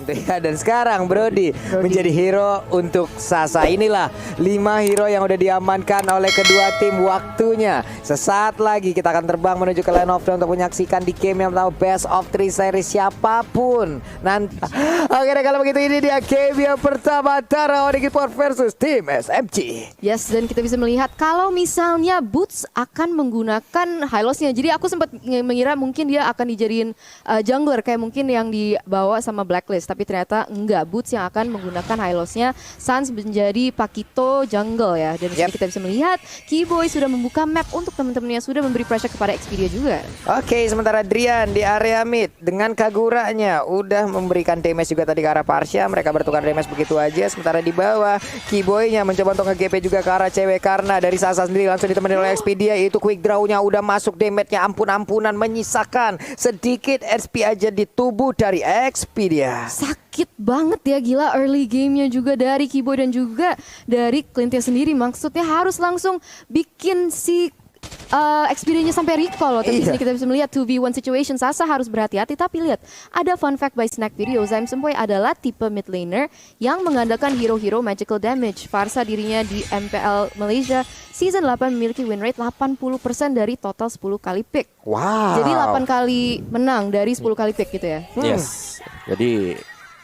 itu ya. Dan sekarang Brody menjadi hero untuk Sasa. Inilah 5 hero yang udah diamankan oleh kedua tim. Waktunya sesaat lagi kita akan terbang menuju ke line of play untuk menyaksikan di game yang pertama best of 3 series siapapun nanti. Oke deh, kalau begitu ini dia game yang pertama antara Onyx Esports versus tim SMG. Yes, dan kita bisa melihat kalau misalnya Boots akan menggunakan Hylos-nya. Jadi aku sempat mengira mungkin dia akan dijadiin jungler kayak mungkin yang dibawa sama Blacklist, tapi ternyata enggak. Boots yang akan menggunakan Hylos-nya. Sans menjadi Pakito jungle ya. Dan kita bisa melihat Keyboy sudah membuka map untuk teman-temannya, sudah memberi pressure kepada Expedia juga. Oke, sementara Drian di area mid dengan Kaguranya udah memberikan damage juga tadi ke arah Parsha. Mereka bertukar damage begitu aja. Sementara di bawah Keyboy-nya mencoba untuk nge-GP juga ke arah cewek, karena dari Sasa sendiri langsung ditemani oleh Expedia. Itu quick draw-nya udah masuk, damage-nya ampun-ampunan, menyisakan sedikit SP aja di tubuh dari Expedia. Sakit banget ya, gila early game-nya juga dari Keyboy dan juga dari Clintnya sendiri. Maksudnya harus langsung bikin si Expedia-nya sampai recall loh. Tapi sini kita bisa melihat 2v1 situation. Sasa harus berhati-hati. Tapi lihat, ada fun fact by Snack Video. Zaim Sempoy adalah tipe mid laner yang mengandalkan hero-hero magical damage. Farsa dirinya di MPL Malaysia Season 8 memiliki win rate 80% dari total 10 kali pick. Wow. Jadi 8 kali menang dari 10 kali pick gitu ya. Yes. Jadi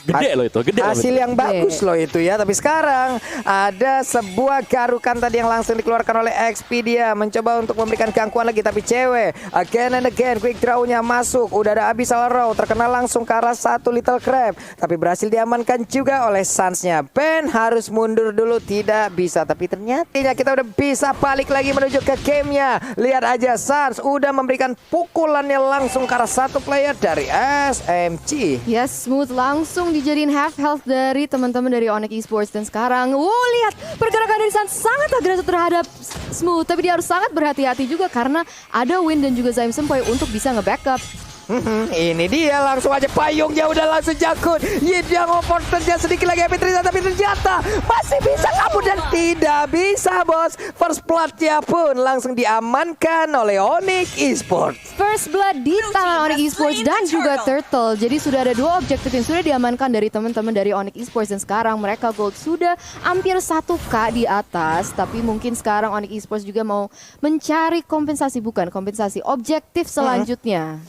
gede loh itu, gede hasil loh yang bagus loh itu ya. Tapi sekarang ada sebuah garukan tadi yang langsung dikeluarkan oleh Expedia, mencoba untuk memberikan gangguan lagi, tapi cewek again and again quick draw-nya masuk. Udah ada Abyssal Row terkena langsung ke arah satu Little Crab, tapi berhasil diamankan juga oleh Sans-nya. Ben harus mundur dulu, tidak bisa. Tapi ternyata kita udah bisa balik lagi menuju ke gamenya. Lihat aja, Sans udah memberikan pukulannya langsung ke arah satu player dari SMG. Yes, Smooth langsung dijadiin half health dari teman-teman dari Onyx Esports. Dan sekarang, lihat pergerakan dari Sans sangat agresif terhadap Smooth. Tapi dia harus sangat berhati-hati juga karena ada Win dan juga Zaim Sempoy untuk bisa nge-backup. Ini dia, langsung aja payungnya udah langsung jakut. Yang opportunity sedikit lagi tapi ternyata masih bisa kabur dan tidak bisa, bos. First blood-nya pun langsung diamankan oleh Onyx Esports. First blood di tangan Onyx Esports dan juga Turtle. Jadi sudah ada 2 objektif yang sudah diamankan dari teman-teman dari Onyx Esports. Dan sekarang mereka gold sudah hampir 1K di atas. Tapi mungkin sekarang Onyx Esports juga mau mencari kompensasi, bukan kompensasi, objektif selanjutnya.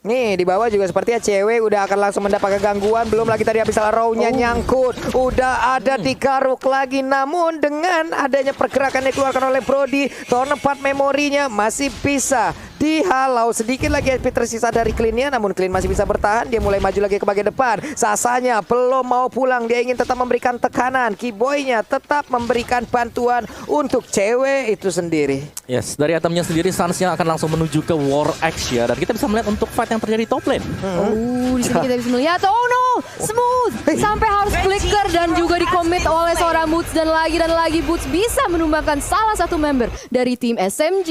Nih di bawah juga sepertinya cewek udah akan langsung mendapatkan gangguan. Belum lagi tadi Abyssal Row-nya nyangkut. Udah ada digaruk lagi. Namun dengan adanya pergerakan yang dikeluarkan oleh Brody, tempat memorinya masih bisa dihalau. Sedikit lagi HP tersisa dari Clean-nya, namun Clean masih bisa bertahan. Dia mulai maju lagi ke bagian depan. Sasanya belum mau pulang. Dia ingin tetap memberikan tekanan. Keyboy-nya tetap memberikan bantuan untuk cewek itu sendiri. Yes, dari itemnya sendiri Sans-nya akan langsung menuju ke War Axe ya. Dan kita bisa melihat untuk fight yang terjadi top lane. Di sini kita bisa melihat, oh no, Smooth sampai harus flicker dan juga dikomit oleh seorang Boots, dan lagi Boots bisa menumbangkan salah satu member dari tim SMG.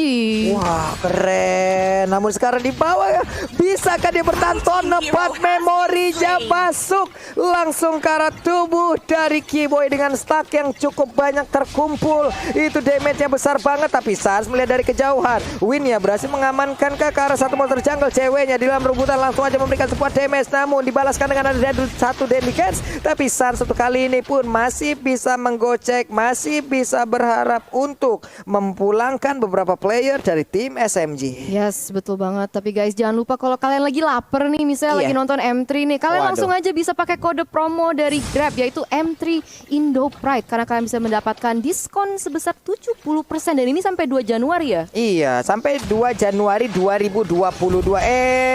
Wah, keren. Namun sekarang di bawah ya, bisakah dia bertahan? Tempat memorinya masuk langsung ke arah tubuh dari Keyboy dengan stack yang cukup banyak terkumpul. Itu damage-nya besar banget, tapi Sans melihat dari kejauhan. Win-nya berhasil mengamankan ke arah satu monster jungle. Ceweknya di dalam rebutan langsung aja memberikan sebuah damage, namun dibalaskan dengan ada satu deadly catch. Tapi Sans untuk kali ini pun masih bisa menggocek, masih bisa berharap untuk memulangkan beberapa player dari tim SMG. Yes, betul banget. Tapi guys, jangan lupa kalau kalian lagi lapar nih, misalnya lagi nonton M3 nih, kalian langsung aja bisa pakai kode promo dari Grab, yaitu M3 Indo Pride, karena kalian bisa mendapatkan diskon sebesar 70%, dan ini sampai 2 Januari ya? Iya, sampai 2 Januari 2022.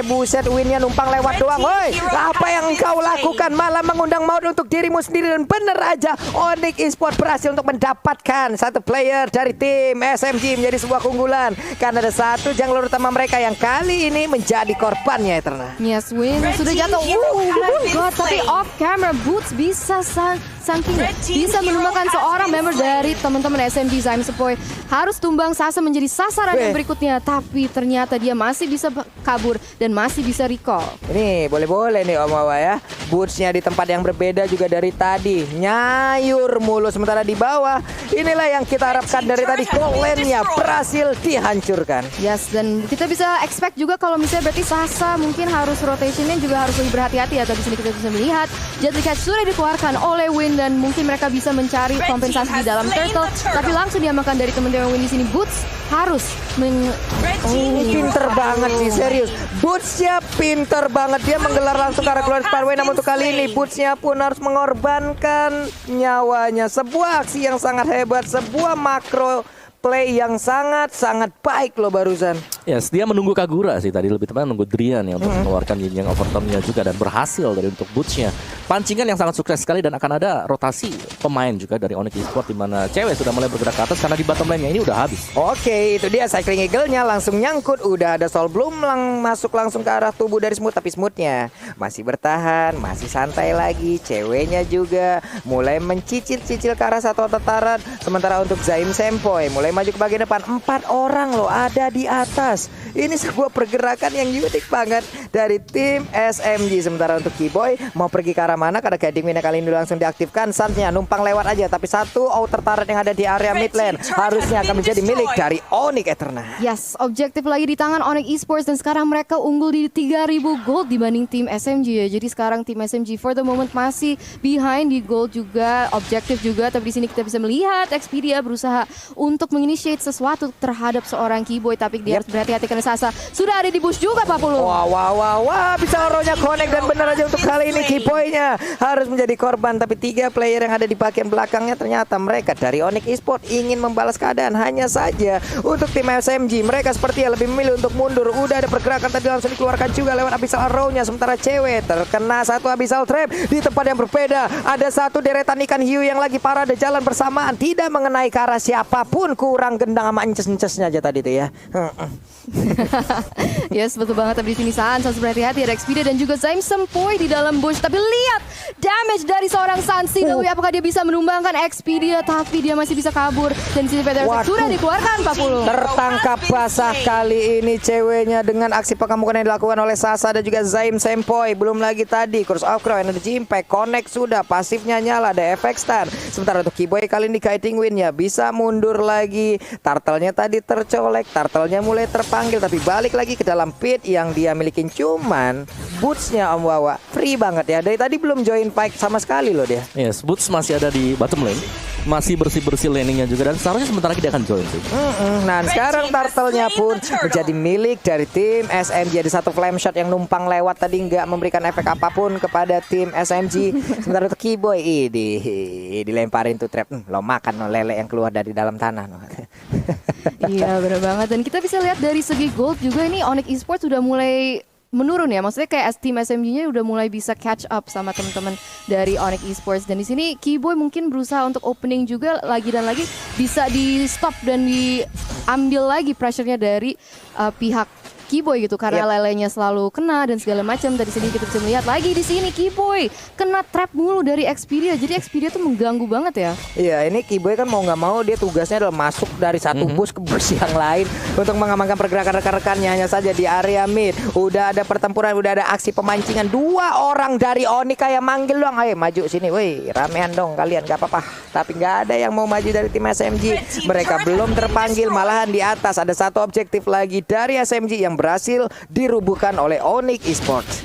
Buset, Win-nya numpang lewat doang. Woi, apa yang kau lakukan? Malah mengundang maut untuk dirimu sendiri. Dan bener aja, Onyx Esports berhasil untuk mendapatkan satu player dari tim SMG menjadi sebuah keunggulan. Karena ada satu jungler utama mereka yang kali ini menjadi korbannya, Eterna. Yes, Win sudah jatuh. Oh my god, tapi off camera Boots bisa Sun King bisa menumbangkan seorang member dari teman-teman SMG. Zaim Sempoy harus tumbang, Sasa menjadi sasaran yang berikutnya, tapi ternyata dia masih bisa kabur dan masih bisa recall. Ini boleh-boleh nih Om Wawa ya. Bootsnya di tempat yang berbeda juga dari tadi. Nyayur mulu, sementara di bawah. Inilah yang kita harapkan dari tadi. Kolennya berhasil dihancurkan. Yes, dan kita bisa expect juga kalau misalnya berarti Sasa mungkin harus rotationnya juga harus lebih berhati-hati ya. Tapi di sini kita bisa melihat Deadly Catch sudah dikeluarkan oleh Win dan mungkin mereka bisa mencari kompensasi di dalam turtle. Tapi langsung diamankan dari teman-teman Win di sini. Boots harus Pinter banget sih, serius. Bootsnya pinter banget. Dia menggelar langsung ke arah keluar Sparway. Namun untuk kali ini Bootsnya pun harus mengorbankan nyawanya. Sebuah aksi yang sangat hebat, sebuah makro play yang sangat-sangat baik loh barusan. Yes, dia menunggu Kagura sih tadi, lebih tepatnya menunggu Drian ya untuk mengeluarkan Yin Yang overtime-nya juga, dan berhasil dari untuk Boots-nya. Pancingan yang sangat sukses sekali, dan akan ada rotasi pemain juga dari Onyx Esports, di mana cewek sudah mulai bergerak ke atas karena di bottom lane-nya ini udah habis. Oke, itu dia Cycling Eagle-nya langsung nyangkut. Udah ada Soul Bloom masuk langsung ke arah tubuh dari Smooth, tapi Smooth-nya masih bertahan, masih santai lagi. Ceweknya juga mulai mencicil-cicil ke arah satu tataran. Sementara untuk Zaim Sempoy mulai maju ke bagian depan. 4 orang loh ada di atas. Ini sebuah pergerakan yang unik banget dari tim SMG. Sementara untuk Keyboy mau pergi ke arah mana? Karena guiding win kali ini langsung diaktifkan. Sansnya numpang lewat aja, tapi satu outer turret yang ada di area mid lane harusnya akan menjadi milik dari Onyx Eterna. Yes, objektif lagi di tangan Onyx Esports, dan sekarang mereka unggul di 3000 gold dibanding tim SMG ya. Jadi sekarang tim SMG for the moment masih behind di gold juga, objektif juga. Tapi di sini kita bisa melihat Expedia berusaha untuk menginitiate sesuatu terhadap seorang Keyboy, tapi dia harus berhati-hati karena Sasa sudah ada di bush juga Pak Pulu. Wah, bisa ronya connect, dan benar aja untuk kali ini Keyboy-nya harus menjadi korban. Tapi 3 player yang ada di bagian belakangnya ternyata mereka dari Onyx Esports ingin membalas keadaan. Hanya saja untuk tim SMG mereka sepertinya lebih memilih untuk mundur. Udah ada pergerakan tadi langsung dikeluarkan juga lewat Abyssal Arrow-nya. Sementara cewek terkena satu Abyssal Trap di tempat yang berbeda. Ada satu deretan ikan hiu yang lagi parade jalan bersamaan, tidak mengenai ke arah siapapun. Kurang gendang sama ences-encesnya aja tadi tuh ya. Yes, betul banget. Tapi di sini Sans harus berhati-hati, ada Expedia dan juga Zaim Sempoy di dalam bush. Tapi lihat damage dari seorang Sansi. Apakah dia bisa menumbangkan Expedia? Tapi dia masih bisa kabur. Dan di sini Peter sudah dikeluarkan 40. Tertangkap basah kali ini ceweknya dengan aksi pengamukan yang dilakukan oleh Sasa dan juga Zaim Sempoy. Belum lagi tadi Curse of Crow, Energy Impact, Connect sudah, pasifnya nyala, ada efek stun. Sementara untuk Keyboy kali ini guiding win-nya bisa mundur lagi. Turtle-nya tadi tercolek, turtle-nya mulai terpanggil, tapi balik lagi ke dalam pit yang dia milikin. Cuman Boots-nya Om Wawa free banget ya. Dari tadi belum join fight sama sekali loh dia. Yes, Boots masih ada di bottom lane, masih bersih-bersih laningnya juga, dan seharusnya sebentar lagi dia akan join sih. Nah sekarang turtle-nya pun menjadi milik dari tim SMG. Ada satu flame shot yang numpang lewat tadi, nggak memberikan efek apapun kepada tim SMG. Sementara untuk Keyboy dilemparin tuh trap. Lo makan no lele yang keluar dari dalam tanah no. Iya benar banget. Dan kita bisa lihat dari segi gold juga ini Onyx Esports sudah mulai menurun ya. Maksudnya kayak tim SMG-nya udah mulai bisa catch up sama teman-teman dari Onyx Esports. Dan di sini Keyboy mungkin berusaha untuk opening juga lagi dan lagi, bisa di stop dan diambil lagi pressure-nya dari pihak Keyboy gitu, karena lelenya selalu kena dan segala macam. Dari sini kita bisa melihat lagi di sini Keyboy kena trap mulu dari Expedia. Jadi Expedia tuh mengganggu banget ya. Iya, ini Keyboy kan mau nggak mau dia tugasnya adalah masuk dari satu bus ke bus yang lain untuk mengamankan pergerakan rekan-rekannya. Hanya saja di area mid udah ada pertempuran, udah ada aksi pemancingan. 2 orang dari Onyx kayak manggil doang, ayo maju sini, woi ramean dong kalian, nggak apa-apa. Tapi nggak ada yang mau maju dari tim SMG. Mereka belum terpanggil, malahan di atas ada satu objektif lagi dari SMG yang berhasil dirubuhkan oleh Onyx Esports.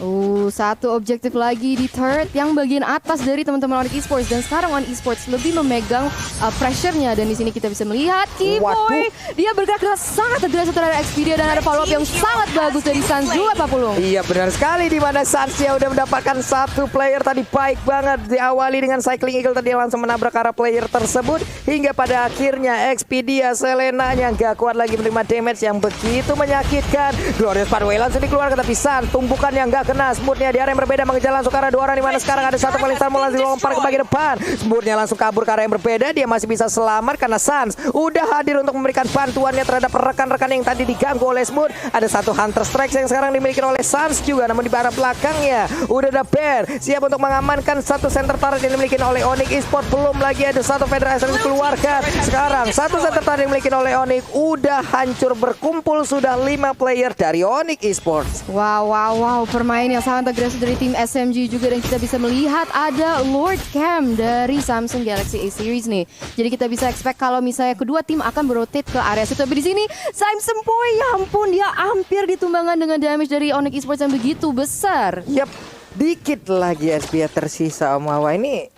Satu objektif lagi di turret yang bagian atas dari teman-teman Onyx Esports, dan sekarang Onyx Esports lebih memegang pressure-nya. Dan di sini kita bisa melihat Keyboy dia bergerak dengan sangat agresif terhadap Expedia, dan ada follow up yang sangat bagus dari Sans juga Pak Pulung. Iya benar sekali, di mana Sansnya udah mendapatkan satu player tadi, baik banget diawali dengan Cycling Eagle tadi yang langsung menabrak arah player tersebut, hingga pada akhirnya Expedia Selena yang gak kuat lagi menerima damage yang begitu menyakitkan. Glorious Pathway langsung dikeluarkan tapi Sans tumpukan yang gak kena. Smoothnya di area yang berbeda mengejar langsung ke arah 2 orang, di mana sekarang ada satu paling mau langsung dilempar ke bagian depan. Smoothnya langsung kabur ke arah yang berbeda. Dia masih bisa selamat karena Sans udah hadir untuk memberikan bantuannya terhadap rekan-rekan yang tadi diganggu oleh Smooth. Ada satu Hunter Strike yang sekarang dimiliki oleh Sans juga, namun di arah belakangnya udah ada Bear siap untuk mengamankan satu center turret yang dimiliki oleh Onyx Esports. Belum lagi ada satu Federasi yang dikeluarkan. Sekarang satu center turret yang dimiliki oleh Onyx udah hancur. Berkumpul sudah 5 player dari Onyx Esports. Wow, permain yang sangat agresif dari tim SMG juga, dan kita bisa melihat ada Lord Cam dari Samsung Galaxy A Series nih. Jadi kita bisa expect kalau misalnya kedua tim akan berotate ke area situ. Tapi di sini Samsung Boy, ya ampun, dia hampir ditumbangkan dengan damage dari Onyx Esports yang begitu besar. Yap, dikit lagi SPA tersisa Om Wawa. Ini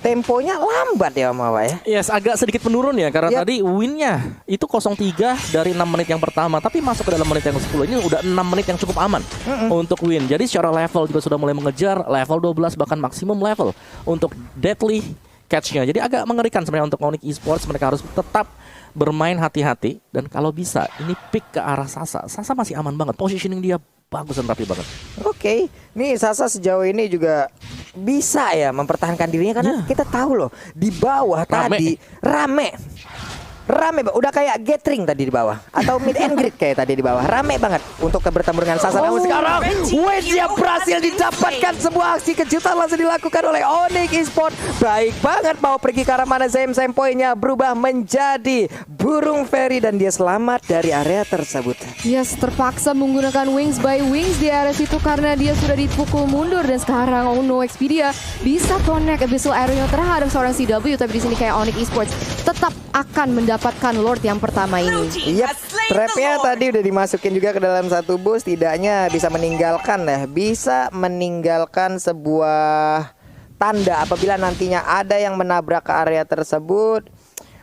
temponya lambat ya Om Wawa ya. Yes, agak sedikit menurun ya karena Yap. tadi win-nya itu 0-3 dari 6 menit yang pertama, tapi masuk ke dalam menit yang 10 ini udah 6 menit yang cukup aman untuk win. Jadi secara level juga sudah mulai mengejar level 12 bahkan maksimum level untuk deadly catch-nya. Jadi agak mengerikan sebenarnya untuk Onyx Esports. Mereka harus tetap bermain hati-hati dan kalau bisa ini pick ke arah Sasa. Sasa masih aman banget, positioning dia bagus dan rapi banget. Oke, nih Sasa sejauh ini juga bisa ya mempertahankan dirinya karena kita tahu loh di bawah tadi rame. Udah kayak gathering tadi di bawah atau meet and greet kayak tadi di bawah. Rame banget untuk bertemu dengan Sasa. Namun sekarang Wedge berhasil didapatkan. Sebuah aksi kejutan langsung dilakukan oleh Onyx Esports. Baik banget, mau pergi ke arah mana Zem poinnya berubah menjadi burung fairy dan dia selamat dari area tersebut. Yes, terpaksa menggunakan Wings by Wings di area situ karena dia sudah dipukul mundur, dan sekarang oh no, Expedia bisa connect Abyssal Arrow terhadap seorang CW, tapi di sini kayak Onyx Esports tetap akan mendapatkan Lord yang pertama ini. Yap, trapnya tadi udah dimasukin juga ke dalam satu bus, tidaknya bisa meninggalkan sebuah tanda apabila nantinya ada yang menabrak ke area tersebut.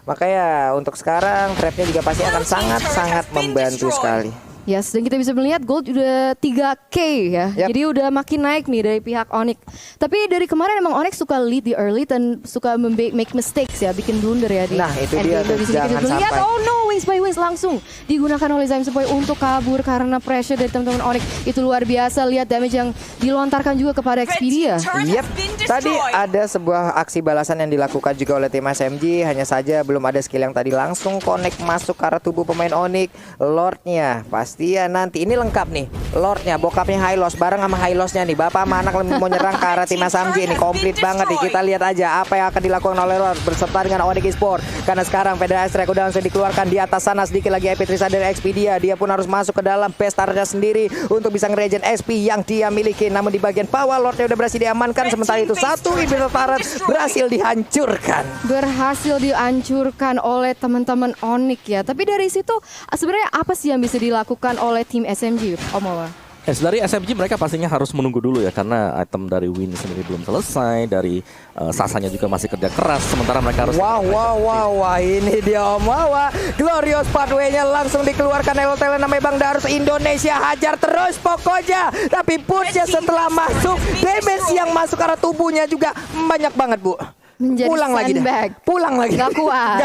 Makanya untuk sekarang trapnya juga pasti akan sangat-sangat membantu sekali. Yes, dan kita bisa melihat gold udah 3K ya. Yap. Jadi udah makin naik nih dari pihak Onyx. Tapi dari kemarin emang Onyx suka lead di early dan suka make mistakes ya, bikin blunder ya di Nah, itu dia tuh, di sini kita jangan bisa lihat, sampai. oh no, Wings by Wings langsung digunakan oleh Samsung Boy untuk kabur karena pressure dari teman-teman Onyx. Itu luar biasa, lihat damage yang dilontarkan juga kepada Expedia. Yep, tadi ada sebuah aksi balasan yang dilakukan juga oleh tim SMG. Hanya saja belum ada skill yang tadi langsung connect masuk ke arah tubuh pemain Onyx. Lordnya pasti ya nanti ini lengkap nih. Lordnya, bokapnya Hylos bareng sama Hylosnya nih. Bapak sama anak mau nyerang ke arah tim SMG ini. Komplit banget nih. Kita lihat aja apa yang akan dilakukan oleh Lord berserta dengan Onyx Esports. Karena sekarang Federasi Strike udah langsung dikeluarkan di atas sana. Sedikit lagi EP Trisa dari Expedia. Dia pun harus masuk ke dalam base turretnya sendiri untuk bisa ngeregen SP yang dia miliki. Namun di bagian bawah Lordnya udah berhasil diamankan. Sementara itu satu Iblis turret berhasil dihancurkan. Berhasil dihancurkan oleh teman-teman Onyx ya. Tapi dari situ sebenarnya apa sih yang bisa dilakukan oleh tim SMG, Om Wawa? Yes, dari SMG mereka pastinya harus menunggu dulu ya karena item dari Win sendiri belum selesai, dari Sasanya juga masih kerja keras, sementara mereka harus Wah, ini dia Om Wawa. Glorious Pathway-nya langsung dikeluarkan. Elotel namanya Bang Darus Indonesia hajar terus pokoknya. Tapi punchnya setelah masuk, damage yang masuk ke arah tubuhnya juga banyak banget, Bu. Menjadi Pulang lagi dah. sandbag. Pulang lagi. Nggak kuat.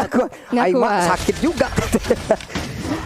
Nggak Aimak kuat. sakit juga.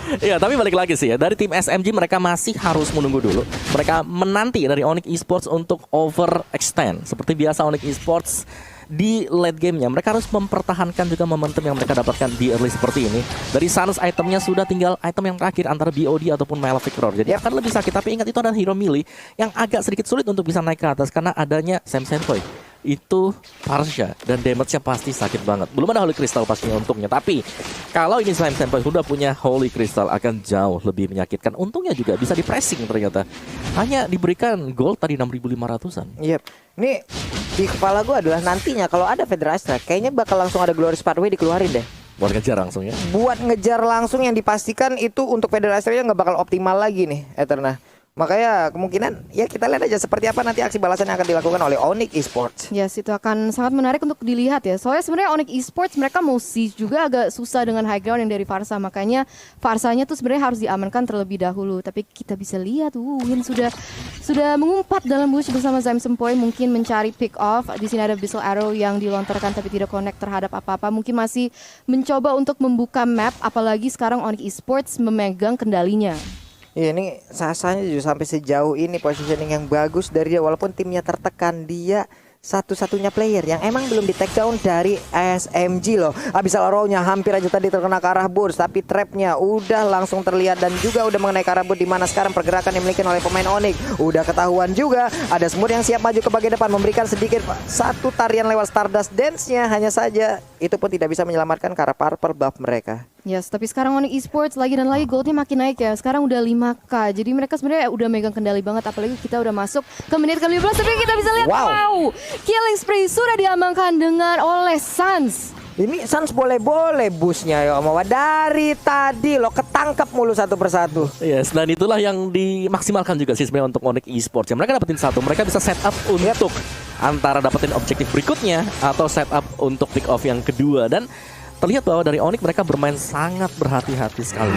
Iya, tapi balik lagi sih ya. Dari tim SMG mereka masih harus menunggu dulu. Mereka menanti dari Onyx Esports untuk overextend. Seperti biasa Onyx Esports di late gamenya mereka harus mempertahankan juga momentum yang mereka dapatkan di early seperti ini. Dari Sans itemnya sudah tinggal item yang terakhir antara BOD ataupun Malefic Roar. Jadi akan lebih sakit. Tapi ingat itu adalah hero melee yang agak sedikit sulit untuk bisa naik ke atas karena adanya Sam Senpoi. Itu Parsha dan damage-nya pasti sakit banget. Belum ada Holy Crystal pastinya untungnya. Tapi kalau ini Sam Senpoi sudah punya Holy Crystal akan jauh lebih menyakitkan. Untungnya juga bisa di pressing ternyata. Hanya diberikan gold tadi 6.500-an. Yep. Nih di kepala gue adalah nantinya kalau ada Federasi Strike kayaknya bakal langsung ada Glorious Pathway dikeluarin deh. Buat ngejar langsung ya. Buat ngejar langsung yang dipastikan itu untuk Federasi Strike nggak bakal optimal lagi nih Eterna. Makanya kemungkinan ya kita lihat aja seperti apa nanti aksi balasan yang akan dilakukan oleh Onyx Esports. Yes, itu akan sangat menarik untuk dilihat ya. Soalnya sebenarnya Onyx Esports mereka mau siege juga agak susah dengan high ground yang dari Farsa. Makanya Farsanya tuh sebenarnya harus diamankan terlebih dahulu. Tapi kita bisa lihat Win sudah mengumpat dalam bush bersama Samsung Boy, mungkin mencari pick off. Di sini ada Abyssal Arrow yang dilontarkan tapi tidak connect terhadap apa-apa. Mungkin masih mencoba untuk membuka map, apalagi sekarang Onyx Esports memegang kendalinya. Iya, ini Sasanya juga sampai sejauh ini positioning yang bagus dari dia, walaupun timnya tertekan, dia satu-satunya player yang emang belum di take down dari SMG loh. Habis row-nya hampir aja tadi terkena ke arah Burs, tapi trapnya udah langsung terlihat dan juga udah mengenai ke arah Burs, di mana sekarang pergerakan yang dimiliki oleh pemain Onyx udah ketahuan juga. Ada Smooth yang siap maju ke bagian depan, memberikan sedikit satu tarian lewat Stardust Dance-nya, hanya saja itu pun tidak bisa menyelamatkan ke arah purple buff mereka. Yes, tapi sekarang Onyx Esports lagi dan lagi goldnya makin naik ya. Sekarang udah 5K. Jadi mereka sebenarnya udah megang kendali banget. Apalagi kita udah masuk ke menit ke-15. Tapi kita bisa lihat, wow, killing spree sudah diamankan oleh Suns. Ini Suns boleh-boleh busnya ya Om Wawa. Dari tadi lo ketangkep mulu satu persatu. Yes, dan itulah yang dimaksimalkan juga sih sebenarnya untuk Onyx Esports. Ya, mereka dapetin satu, mereka bisa setup untuk antara dapetin objektif berikutnya atau setup untuk pick off yang kedua. Dan terlihat bahwa dari Onyx mereka bermain sangat berhati-hati sekali.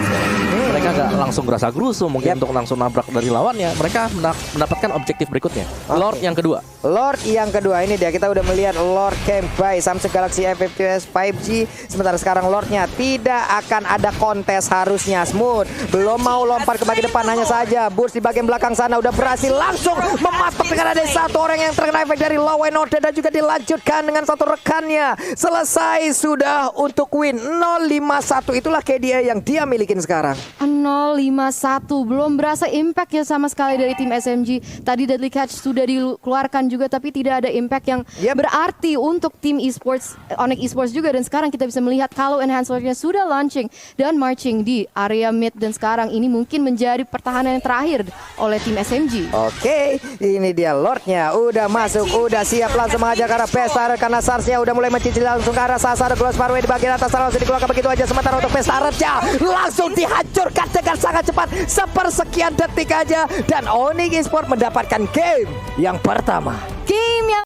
Mereka gak langsung gerasa gerusu mungkin untuk langsung nabrak dari lawannya. Mereka mendapatkan objektif berikutnya, Lord yang kedua. Lord yang kedua, ini dia kita udah melihat Lord camp by Samsung Galaxy A52s 5G. Sementara sekarang Lordnya tidak akan ada kontes harusnya. Smooth belum mau lompat ke bagian depan, hanya saja Burs di bagian belakang sana udah berhasil langsung mematok dengan ada satu orang yang terkena efek dari Law and Order dan juga dilanjutkan dengan satu rekannya. Selesai sudah untuk win 051. Itulah KDA yang dia milikin sekarang. 051, belum berasa impact ya sama sekali dari tim SMG. Tadi Deadly Catch sudah dikeluarkan juga, tapi tidak ada impact yang berarti untuk tim esports, Onyx Esports juga. Dan sekarang kita bisa melihat kalau enhancernya sudah launching dan marching di area mid, dan sekarang ini mungkin menjadi pertahanan yang terakhir oleh tim SMG. Oke, ini dia Lordnya udah masuk, udah siap langsung mengajar ke arah Pestaret karena Sarsnya udah mulai mencicil langsung ke arah Sasar. Gloss Parway di bagian atas langsung dikeluarkan begitu aja. Sementara untuk Pestaretnya langsung dihancurkan dengan sangat cepat, sepersekian detik aja, dan Onyx Esports mendapatkan game yang pertama. Game yang